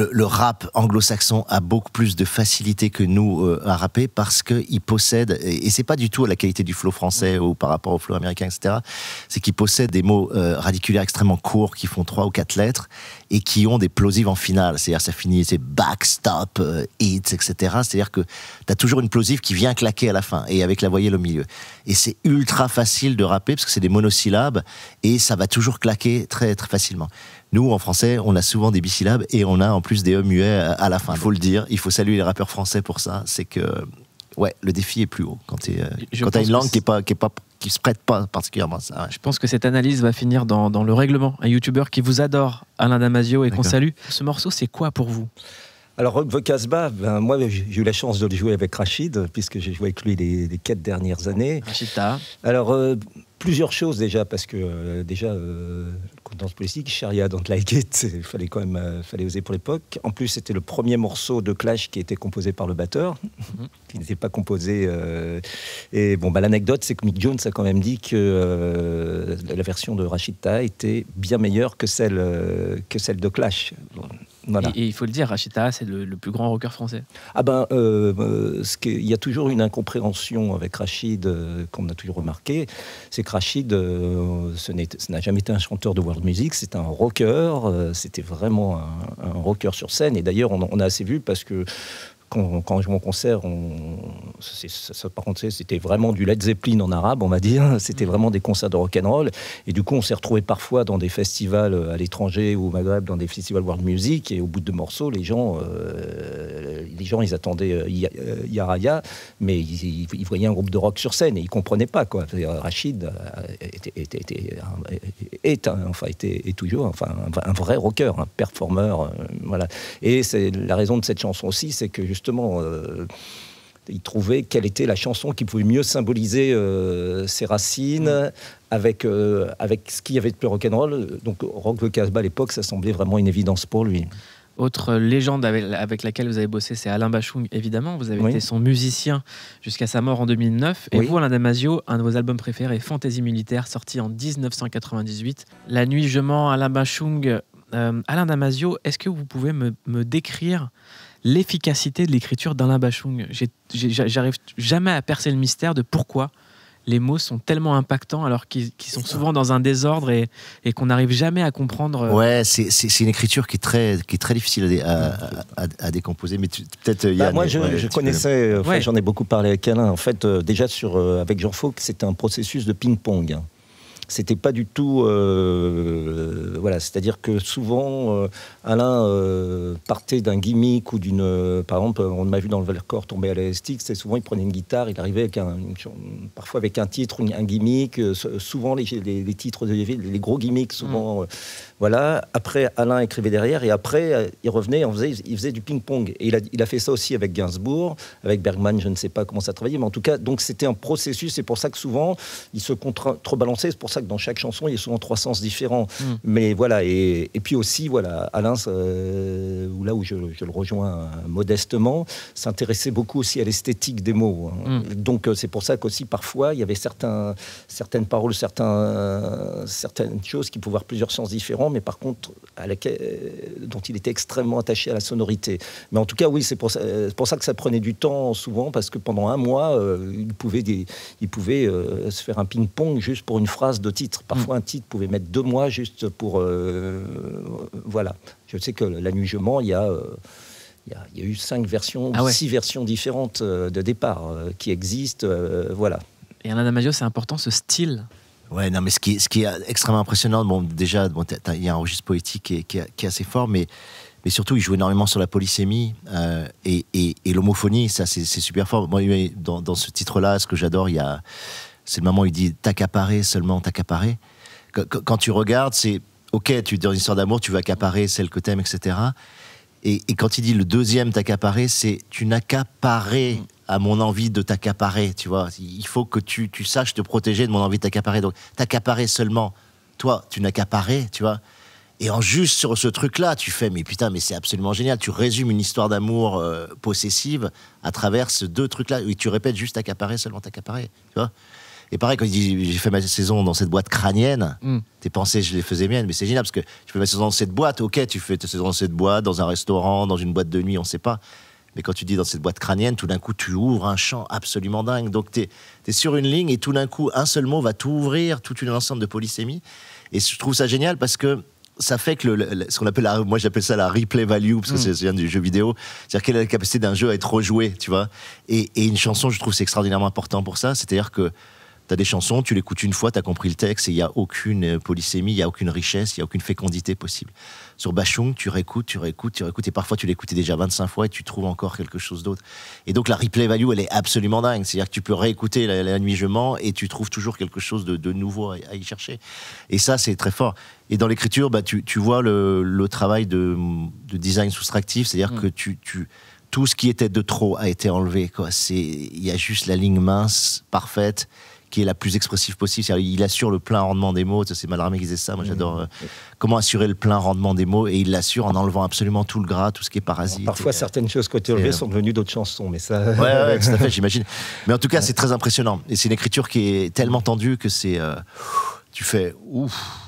le rap anglo-saxon a beaucoup plus de facilité que nous à rapper parce qu'il possède, et c'est pas du tout à la qualité du flow français ou par rapport au flow américain, etc. C'est qu'il possède des mots radiculaires extrêmement courts qui font 3 ou 4 lettres et qui ont des plosives en finale. C'est-à-dire ça finit, c'est back, stop, hits, etc. C'est-à-dire que t'as toujours une plosive qui vient claquer à la fin et avec la voyelle au milieu. Et c'est ultra facile de rapper parce que c'est des monosyllabes et ça va toujours claquer très, très facilement. Nous, en français, on a souvent des bisyllabes et on a en plus des muets à la fin. Il faut le dire, il faut saluer les rappeurs français pour ça. C'est que, ouais, le défi est plus haut quand t'as une langue qui se prête pas particulièrement à ça. Ouais. Je pense que cette analyse va finir dans le règlement. Un youtubeur qui vous adore, Alain Damasio, et qu'on salue. Ce morceau, c'est quoi pour vous ? Alors, Rock the Casbah, moi j'ai eu la chance de le jouer avec Rachid, puisque j'ai joué avec lui les 4 dernières années. Rachid Taha. Alors, plusieurs choses déjà, parce que contence politique, Sharia Don't Like It, il fallait quand même fallait oser pour l'époque. En plus, c'était le premier morceau de Clash qui était composé par le batteur, qui n'était pas composé. Et bon, l'anecdote, c'est que Mick Jones a quand même dit que la version de Rachid Taha était bien meilleure que celle de Clash. Bon. Voilà. Et il faut le dire, Rachid Taha, c'est le plus grand rocker français. Ah il y a toujours une incompréhension avec Rachid qu'on a toujours remarqué, c'est que Rachid, ce n'a jamais été un chanteur de world music, c'est un rocker, c'était vraiment un rocker sur scène. Et d'ailleurs, on a assez vu parce que quand on joue en concert, par contre, c'était vraiment du Led Zeppelin en arabe, on va dire. C'était vraiment des concerts de rock'n'roll. Et du coup, on s'est retrouvé parfois dans des festivals à l'étranger ou au Maghreb, dans des festivals world music. Et au bout de 2 morceaux, les gens ils attendaient Yaraya, mais ils voyaient un groupe de rock sur scène et ils comprenaient pas, quoi. Rachid est toujours un vrai rocker, un performeur, voilà. Et c'est la raison de cette chanson aussi, c'est que justement, il trouvait quelle était la chanson qui pouvait mieux symboliser ses racines avec ce qu'il y avait de plus rock'n'roll. Donc, Rock the Casbah à l'époque, ça semblait vraiment une évidence pour lui. Autre légende avec laquelle vous avez bossé, c'est Alain Bachung, évidemment. Vous avez été son musicien jusqu'à sa mort en 2009. Et vous, Alain Damasio, un de vos albums préférés, Fantaisie militaire, sorti en 1998. La nuit, je mens, Alain Bachung. Alain Damasio, est-ce que vous pouvez me décrire l'efficacité de l'écriture d'Alain Bachung? J'arrive jamais à percer le mystère de pourquoi les mots sont tellement impactants alors qu'ils sont souvent dans un désordre et qu'on n'arrive jamais à comprendre. Ouais, c'est une écriture qui est très difficile à décomposer. Mais peut-être Yann. Moi, je connaissais. J'en ai beaucoup parlé avec Alain. En fait, déjà avec Jean Fauque, c'était un processus de ping-pong. C'était pas du tout c'est-à-dire que souvent Alain partait d'un gimmick ou par exemple, on m'a vu dans le Valcorps tomber à l'élastique, c'est souvent il prenait une guitare, il arrivait avec parfois avec un titre, un gimmick, souvent les titres les gros gimmicks souvent voilà. Après, Alain écrivait derrière et après il revenait, il faisait du ping-pong. Et il a fait ça aussi avec Gainsbourg, avec Bergman, je ne sais pas comment ça travaillait, mais en tout cas, donc c'était un processus. C'est pour ça que souvent il se contrebalançait. C'est pour ça que dans chaque chanson, il y a souvent 3 sens différents. Mais voilà, et puis aussi, voilà, Alain, là où je le rejoins modestement, s'intéressait beaucoup aussi à l'esthétique des mots. Donc c'est pour ça qu'aussi parfois il y avait certaines paroles, certaines choses qui pouvaient avoir plusieurs sens différents, mais par contre dont il était extrêmement attaché à la sonorité. Mais en tout cas, oui, c'est pour ça que ça prenait du temps souvent, parce que pendant 1 mois, il pouvait se faire un ping-pong juste pour une phrase de titre. Parfois, un titre pouvait mettre 2 mois juste pour... voilà. Je sais que La Nuit, je mens, il y a eu 5 versions, 6 versions différentes de départ qui existent. Voilà. Et Alain Damasio, c'est important, ce style. Ouais, non, mais ce qui est extrêmement impressionnant, déjà, il y a un registre poétique qui est assez fort, mais surtout, il joue énormément sur la polysémie et l'homophonie, ça, c'est super fort. Moi, dans ce titre-là, ce que j'adore, c'est le moment où il dit « t'accaparer, seulement t'accaparer ». Quand tu regardes, c'est « ok, tu es dans une histoire d'amour, tu veux accaparer celle que t'aimes, etc. » Et quand il dit le deuxième t'accaparer, c'est « tu n'accaparais à mon envie de t'accaparer », tu vois. Il faut que tu saches te protéger de mon envie de t'accaparer. Donc, t'accaparer seulement, toi, tu n'accaparais, tu vois. Et en juste sur ce truc-là, tu fais, mais putain, mais c'est absolument génial. Tu résumes une histoire d'amour possessive à travers ces 2 trucs-là. Oui, tu répètes juste accaparer, seulement t'accaparer, tu vois. Et pareil, quand il dit j'ai fait ma saison dans cette boîte crânienne, tes pensées, je les faisais miennes, mais c'est génial parce que tu fais ma saison dans cette boîte, ok, tu fais ta saison dans cette boîte, dans un restaurant, dans une boîte de nuit, on sait pas. Mais quand tu dis dans cette boîte crânienne, tout d'un coup, tu ouvres un champ absolument dingue. Donc, tu es sur une ligne et tout d'un coup, un seul mot va t'ouvrir toute une enceinte de polysémie. Et je trouve ça génial parce que ça fait que ce qu'on appelle, moi j'appelle ça la replay value, parce que c'est du jeu vidéo. C'est-à-dire quelle est la capacité d'un jeu à être rejoué, tu vois. Et une chanson, je trouve c'est extraordinairement important pour ça. C'est-à-dire que tu as des chansons, tu l'écoutes une fois, tu as compris le texte et il n'y a aucune polysémie, il n'y a aucune richesse, il n'y a aucune fécondité possible. Sur Bashung, tu réécoutes et parfois tu l'écoutais déjà 25 fois et tu trouves encore quelque chose d'autre. Et donc la replay value, elle est absolument dingue. C'est-à-dire que tu peux réécouter la nuit je mens et tu trouves toujours quelque chose de nouveau à y chercher. Et ça, c'est très fort. Et dans l'écriture, tu vois le travail de design soustractif, c'est-à-dire que tout ce qui était de trop a été enlevé, quoi. Il y a juste la ligne mince, parfaite, qui est la plus expressive possible. C'est-à-dire, il assure le plein rendement des mots. C'est Mallarmé qui disait ça. Moi, j'adore comment assurer le plein rendement des mots. Et il l'assure en enlevant absolument tout le gras, tout ce qui est parasite. Parfois, certaines choses côté relevé sont devenues d'autres chansons. Mais ça... Ouais, tout à fait, j'imagine. Mais en tout cas, c'est très impressionnant. Et c'est une écriture qui est tellement tendue que c'est... tu fais ouf.